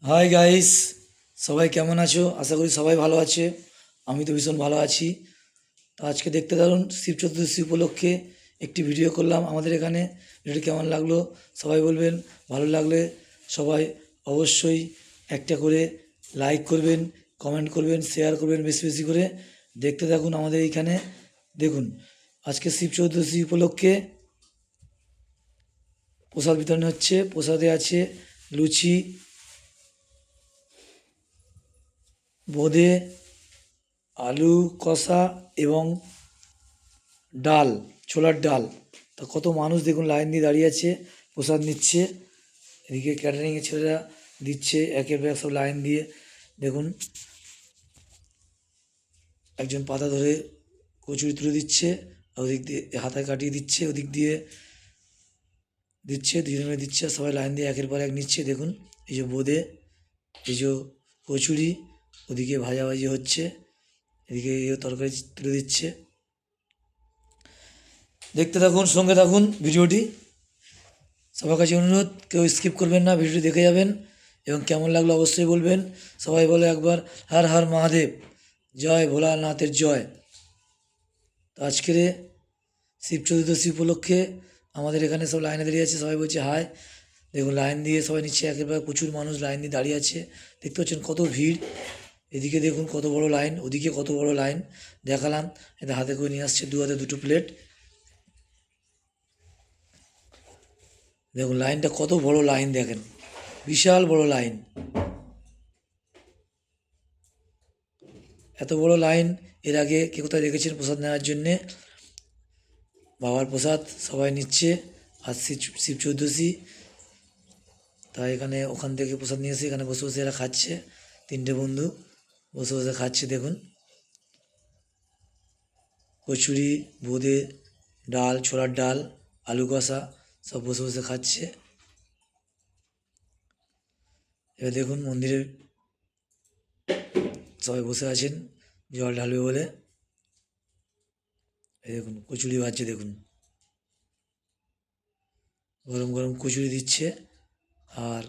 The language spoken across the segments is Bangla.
হাই গাইস, সবাই কেমন আছো? আশা করি সবাই ভালো আছে। আমি তো ভীষণ ভালো আছি। তো আজকে দেখতে দারুন শিব চতুর্দশী উপলক্ষে একটি ভিডিও করলাম আমাদের এখানে। ভিডিওটি কেমন লাগলো সবাই বলবেন। ভালো লাগলে সবাই অবশ্যই একটা করে লাইক করবেন, কমেন্ট করবেন, শেয়ার করবেন বেশি বেশি করে। দেখতে থাকুন আমাদের এইখানে। দেখুন, আজকে শিব চতুর্দশী উপলক্ষে প্রসাদ বিতরণ হচ্ছে। প্রসাদে আছে লুচি, বোঁদে, আলু কষা এবং ডাল, ছোলার ডাল। তা কত মানুষ দেখুন লাইন দিয়ে দাঁড়িয়ে আছে, প্রসাদ নিচ্ছে। এদিকে ক্যাটারিংয়ের ছেলেরা দিচ্ছে একের পর এক সব লাইন দিয়ে। দেখুন, একজন পাতা ধরে কচুরি তুলে দিচ্ছে, আর ওদিক দিয়ে হাতায় কাটিয়ে দিচ্ছে, ওদিক দিয়ে দিচ্ছে, দুজনে দিচ্ছে, সবাই লাইন দিয়ে একের পর এক নিচ্ছে। দেখুন, এই যে বোঁদে, এই যে কচুরি, ওদিকে ভাজাভাজি হচ্ছে, এদিকে তরকারি তুলে দিচ্ছে। দেখতে থাকুন, সঙ্গে থাকুন ভিডিওটি। সবার কাছে অনুরোধ, কেউ স্কিপ করবেন না, ভিডিওটি দেখে যাবেন এবং কেমন লাগলো অবশ্যই বলবেন। সবাই বলে একবার হর হর মহাদেব, জয় ভোলানাথের জয়। তো আজকের শিব চতুর্দশী উপলক্ষে আমাদের এখানে সব লাইনে দাঁড়িয়ে আছে, সবাই বলছে হাই। দেখুন লাইন দিয়ে সবাই নিচ্ছে, একেবারে প্রচুর মানুষ লাইন দিয়ে দাঁড়িয়ে আছে। দেখতে পাচ্ছেন কত ভিড়। এদিকে দেখুন কত বড় লাইন, ওদিকে কত বড় লাইন। দেখালাম, এতে হাতে করে নিয়ে আসছে, দু হাতে দুটো প্লেট। দেখুন লাইনটা কত বড় লাইন, দেখেন বিশাল বড় লাইন। এত বড় লাইন এর আগে কে কোথায় দেখেছেন প্রসাদ নেওয়ার জন্যে? বাবার প্রসাদ সবাই নিচ্ছে। আজ শিব চৌদ্দশী, তাই এখানে ওখান থেকে প্রসাদ নিয়ে এসে এখানে বসে বসে এরা খাচ্ছে। তিনটে বন্ধু বসে বসে খাচ্ছে। দেখুন, কচুরি, বোঁদে, ডাল, ছোলার ডাল, আলু কষা, সব বসে বসে খাচ্ছে। এবার দেখুন মন্দিরে সবাই বসে আছেন জল ঢালবে বলে। এই দেখুন কচুরি ভাজছে, দেখুন গরম গরম কচুরি দিচ্ছে। আর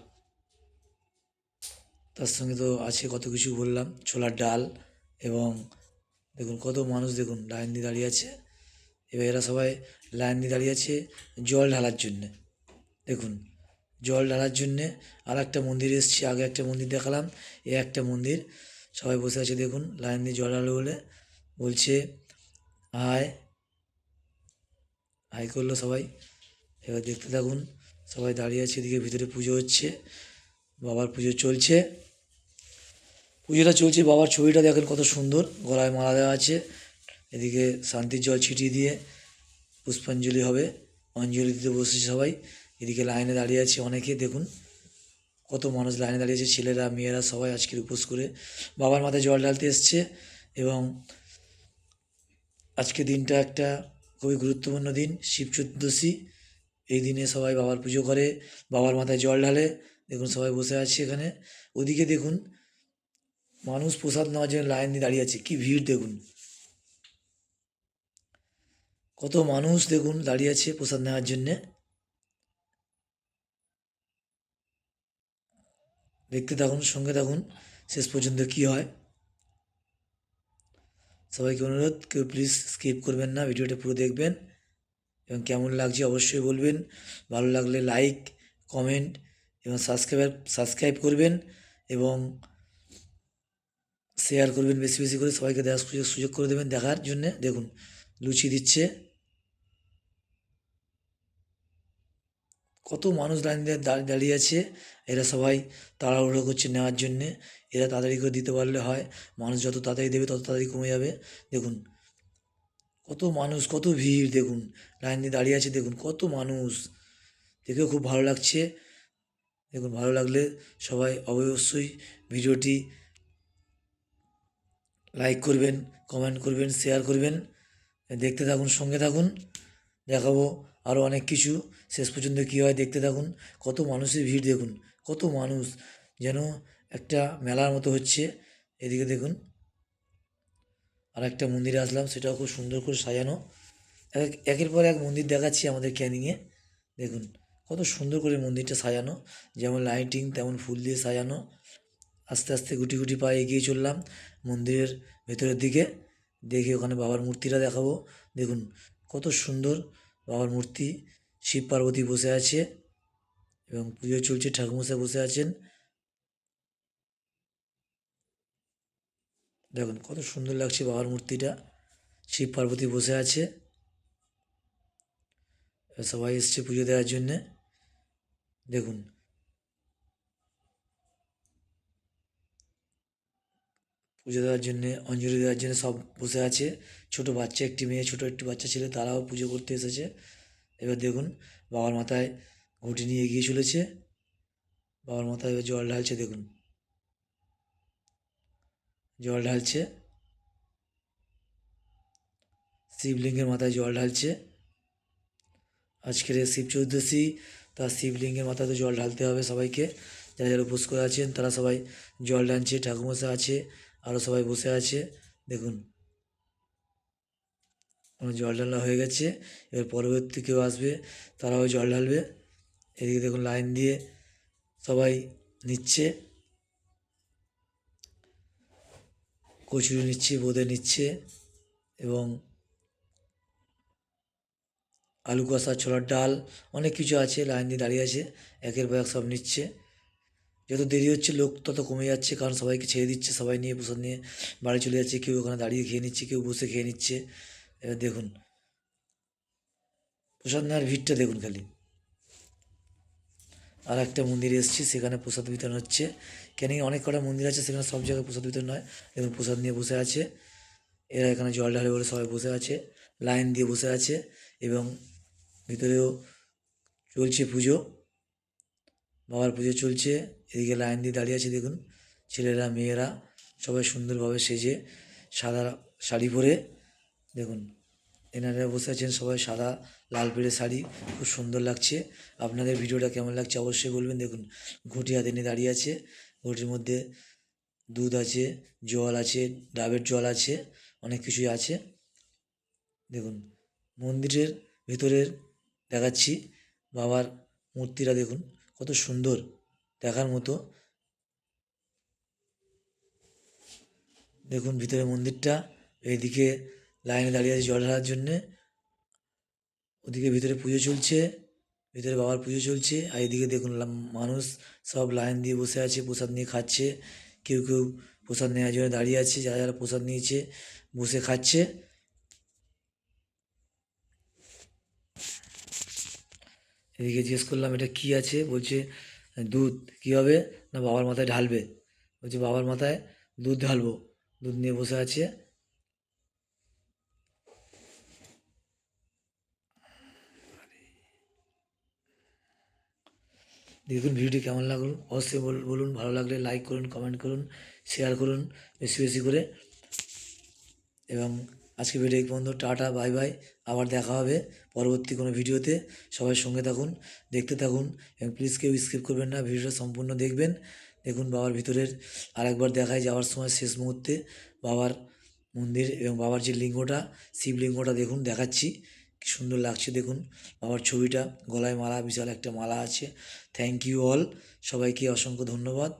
তার সঙ্গে তো আছে কত কিছু বললাম, ছোলার ডাল। এবং দেখুন কত মানুষ, দেখুন লাইন দিয়ে দাঁড়িয়ে আছে। এবার এরা সবাই লাইন দিয়ে দাঁড়িয়ে আছে জল ঢালার জন্যে। দেখুন, জল ঢালার জন্যে আর একটা মন্দির এসছি, আগে একটা মন্দির দেখালাম, এ একটা মন্দির। সবাই বসে আছে দেখুন লাইন দিয়ে জল ঢালো বলে। বলছে হাই, হাই করলো সবাই। এবার দেখতে থাকুন, সবাই দাঁড়িয়ে আছে, এদিকে ভিতরে পুজো হচ্ছে, বাবার পুজো চলছে। পুজোটা চলছে, বাবার ছবিটা দেখেন কত সুন্দর, গলায় মালা দেওয়া আছে। এদিকে শান্তির জল ছিটিয়ে দিয়ে পুষ্পাঞ্জলি হবে, অঞ্জলি দিতে বসেছে সবাই। এদিকে লাইনে দাঁড়িয়ে আছে অনেকে, দেখুন কত মানুষ লাইনে দাঁড়িয়ে আছে, ছেলেরা মেয়েরা সবাই আজকের উপোস করে বাবার মাথায় জল ঢালতে এসছে। এবং আজকে দিনটা একটা খুবই গুরুত্বপূর্ণ দিন, শিব চতুর্দশী। এই দিনে সবাই বাবার পুজো করে, বাবার মাথায় জল ঢালে। দেখুন সবাই বসে আছে এখানে। ওদিকে দেখুন মানুষ প্রসাদ নেওয়ার জন্য লাইন দিয়ে দাঁড়িয়ে আছে, কি ভিড় দেখুন। কত মানুষ দেখুন দাঁড়িয়ে আছে প্রসাদ নেওয়ার জন্যে। দেখতে থাকুন, সঙ্গে থাকুন, শেষ পর্যন্ত কি হয়। সবাইকে অনুরোধ, কেউ প্লিজ স্কিপ করবেন না, ভিডিওটা পুরো দেখবেন এবং কেমন লাগছে অবশ্যই বলবেন। ভালো লাগলে লাইক, কমেন্ট এবং সাবস্ক্রাইব করবেন এবং শেয়ার করবেন বেশি বেশি করে, সবাইকে দেখার সুযোগ করে দেবেন দেখার জন্যে। দেখুন লুচি দিচ্ছে, কত মানুষ লাইন দিয়ে দাঁড়িয়ে আছে। এরা সবাই তাড়াহুড়ো করছে নেওয়ার জন্যে। এরা তাড়াতাড়ি করে দিতে পারলে হয়, মানুষ যত তাড়াতাড়ি দেবে তত তাড়াতাড়ি কমে যাবে। দেখুন কত মানুষ, কত ভিড়, দেখুন লাইন দিয়ে দাঁড়িয়ে আছে, দেখুন কত মানুষ। দেখেও খুব ভালো লাগছে। দেখুন ভালো লাগলে সবাই অবশ্যই ভিডিওটি লাইক করবেন, কমেন্ট করবেন, শেয়ার করবেন। দেখতে থাকুন, সঙ্গে থাকুন, দেখাবো আরও অনেক কিছু। শেষ পর্যন্ত কী হয় দেখতে থাকুন। কত মানুষের ভিড় দেখুন, কত মানুষ, যেন একটা মেলার মতো হচ্ছে। এদিকে দেখুন আর একটা মন্দিরে আসলাম, সেটাও খুব সুন্দর করে সাজানো। একের পর এক মন্দির দেখাচ্ছি আমাদের ক্যানিংয়ে। দেখুন কত সুন্দর করে মন্দিরটা সাজানো, যেমন লাইটিং তেমন ফুল দিয়ে সাজানো। আস্তে আস্তে গুটি গুটি পায়ে এগিয়ে চললাম মন্দিরের ভেতরের দিকে। দেখে ওখানে বাবার মূর্তিটা দেখাবো। দেখুন কত সুন্দর বাবার মূর্তি, শিব পার্বতী বসে আছে এবং পুজো চলছে, ঠাকুরমশাই বসে আছেন। দেখুন কত সুন্দর লাগছে বাবার মূর্তিটা, শিব পার্বতী বসে আছে। সবাই এসছে পুজো দেওয়ার জন্যে। দেখুন পুজো দেওয়ার জন্যে, অঞ্জলি দেওয়ার জন্য সব বসে আছে। ছোট বাচ্চা, একটি মেয়ে, ছোট একটি বাচ্চা ছেলে, তারাও পুজো করতে এসেছে। এবার দেখুন বাবার মাথায় ঘুঁটি নিয়ে এগিয়ে চলেছে। বাবার মাথায় এবার জল ঢালছে, দেখুন জল ঢালছে, শিবলিঙ্গের মাথায় জল ঢালছে। আজকের শিব চৌদ্দশী, তার শিবলিঙ্গের মাথাতে জল ঢালতে হবে সবাইকে। যারা যারা উপোস করে আছেন তারা সবাই জল ঢালছে, ঠাকুরমশাই আছে, আরও সবাই বসে আছে। দেখুন আমার জল ঢালা হয়ে গেছে। এবার পরবর্তী কেউ আসবে, তারাও জল ঢালবে। এদিকে দেখুন লাইন দিয়ে সবাই নিচ্ছে, কচুরি নিচ্ছে, বোঁদে নিচ্ছে এবং আলু কষা, ছোলার ডাল, অনেক কিছু আছে। লাইন দিয়ে দাঁড়িয়ে আছে, একের পর এক সব নিচ্ছে। যত দেরি হচ্ছে লোক তত কমে যাচ্ছে, কারণ সবাইকে ছেড়ে দিচ্ছে, সবাই নিয়ে প্রসাদ নিয়ে বাড়ি চলে যাচ্ছে। কেউ ওখানে দাঁড়িয়ে খেয়ে নিচ্ছে, কেউ বসে খেয়ে নিচ্ছে। এবার দেখুন প্রসাদ নেওয়ার ভিড়টা দেখুন খালি। আর একটা মন্দিরে এসেছি, সেখানে প্রসাদ বিতরণ হচ্ছে। কেন অনেক কটা মন্দির আছে, সেখানে সব জায়গায় প্রসাদ বিতরণ হয়। দেখুন প্রসাদ নিয়ে বসে আছে এরা, এখানে জল ঢালে বলে সবাই বসে আছে, লাইন দিয়ে বসে আছে। এবং ভিতরেও চলছে পুজো, বাবার পুজো চলছে। এদিকে লাইন দিয়ে দাঁড়িয়ে আছে, দেখুন ছেলেরা মেয়েরা সবাই সুন্দরভাবে সেজে সাদা শাড়ি পরে। দেখুন এনারা বসে আছেন সবাই সাদা লাল পেড়ে শাড়ি, খুব সুন্দর লাগছে। আপনাদের ভিডিওটা কেমন লাগছে অবশ্যই বলবেন। দেখুন ঘটি হাতে নিয়ে দাঁড়িয়ে আছে, ঘটির মধ্যে দুধ আছে, জল আছে, ডাবের জল আছে, অনেক কিছুই আছে। দেখুন মন্দিরের ভিতরের দেখাচ্ছি, বাবার মূর্তিটা দেখুন কত সুন্দর, দেখার মতো। দেখুন ভিতরে মন্দিরটা, এইদিকে লাইনে দাঁড়িয়ে আছে জল ঢালার জন্যে, ওদিকে ভিতরে পুজো চলছে, ভিতরে বাবার পুজো চলছে। আর এদিকে দেখুন মানুষ সব লাইন দিয়ে বসে আছে, প্রসাদ নিয়ে খাচ্ছে। কেউ কেউ প্রসাদ নেওয়ার জন্য দাঁড়িয়ে আছে, যারা যারা প্রসাদ নিয়েছে বসে খাচ্ছে। এদিকে জিজ্ঞেস করলাম এটা কি আছে, বলছে দুধ। কী হবে না বাবার মাথায় ঢালবে, বলছে বাবার মাথায় দুধ ঢালবো। দুধ নিয়ে বসে আছে। দেখুন ভিডিওটি কেমন লাগলো অবশ্যই বলুন। ভালো লাগলে লাইক করুন, কমেন্ট করুন, শেয়ার করুন বেশি বেশি করে। এবং আজকে ভিডিও এই পর্যন্ত, টাটা বাই বাই। আবার দেখা হবে পরবর্তী কোনো ভিডিওতে। সবাই সঙ্গে থাকুন, দেখতে থাকুন এবং প্লিজ কেউ স্কিপ করবেন না, ভিডিওটা সম্পূর্ণ দেখবেন। দেখুন বাবার ভিতরের আরেকবার দেখায় যাওয়ার সময় শেষ মুহূর্তে বাবার মন্দির এবং বাবার যে লিঙ্গটা, শিবলিঙ্গটা দেখুন দেখাচ্ছি, কি সুন্দর লাগছে। দেখুন বাবার ছবিটা, গলায় মালা, বিশাল একটা মালা আছে। থ্যাংক ইউ অল, সবাইকে অসংখ্য ধন্যবাদ।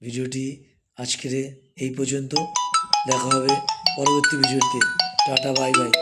ভিডিওটি আজকের এই পর্যন্ত, দেখা হবে পরবর্তী ভিডিওতে। Tata bye bye.